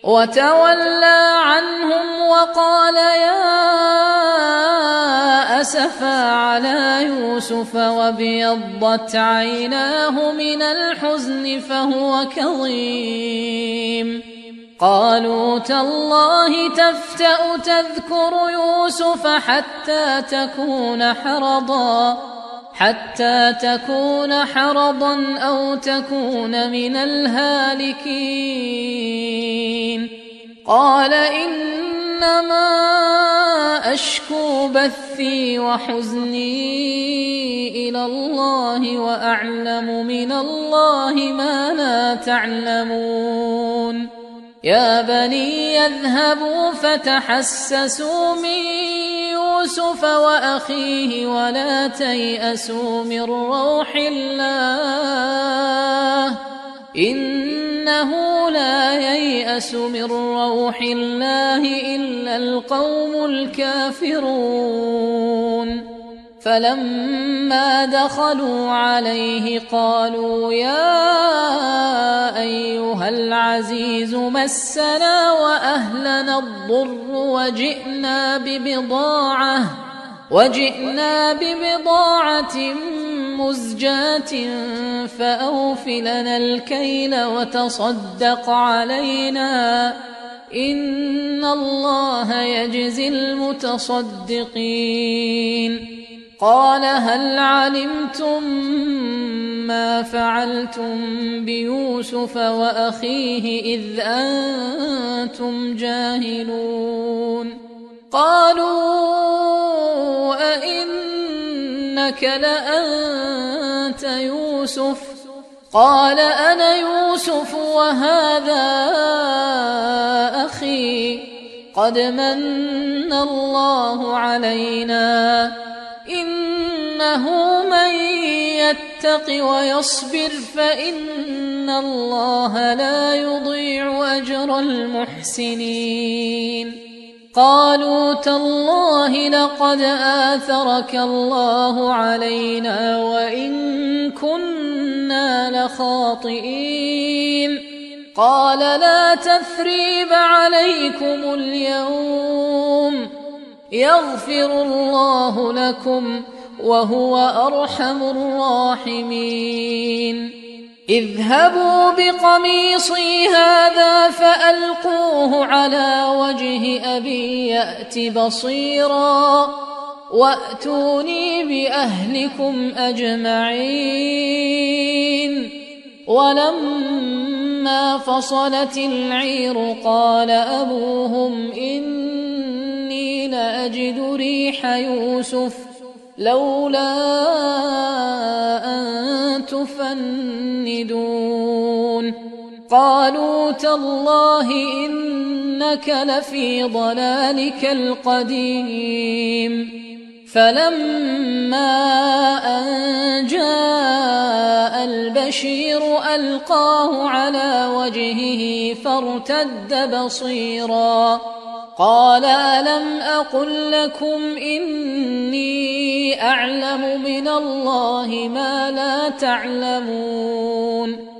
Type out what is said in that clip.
وتولى عنهم وقال يا أسفا على يوسف وابيضت عيناه من الحزن فهو كظيم. قالوا تالله تفتأ تذكر يوسف حتى تكون حرضا أو تكون من الهالكين. قال إنما أشكو بثي وحزني إلى الله وأعلم من الله ما لا تعلمون. يا بني يذهبوا فتحسسوا من يوسف وأخيه ولا تيأسوا من روح الله إنه لا ييأس من روح الله إلا القوم الكافرون. فلما دخلوا عليه قالوا يا أيها العزيز مسنا وأهلنا الضر وجئنا ببضاعة مزجاة فأوف لنا الكيل وتصدق علينا إن الله يجزي المتصدقين. قال هل علمتم ما فعلتم بيوسف وأخيه إذ أنتم جاهلون؟ قالوا أئنك لأنت يوسف؟ قال أنا يوسف وهذا أخي قد من الله علينا إنه من يتق ويصبر فإن الله لا يضيع أجر المحسنين. قالوا تالله لقد آثرك الله علينا وإن كنا لخاطئين. قال لا تثريب عليكم اليوم يغفر الله لكم وهو أرحم الراحمين. اذهبوا بقميصي هذا فألقوه على وجه أبي يأت بصيرا وأتوني بأهلكم أجمعين. ولما فصلت العير قال أبوهم إني لأجد ريح يوسف لولا أن تفندون. قالوا تالله إنك لفي ضلالك القديم. فلما أن جاء البشير ألقاه على وجهه فارتد بصيرا قال ألم أقل لكم إني أعلم من الله ما لا تعلمون.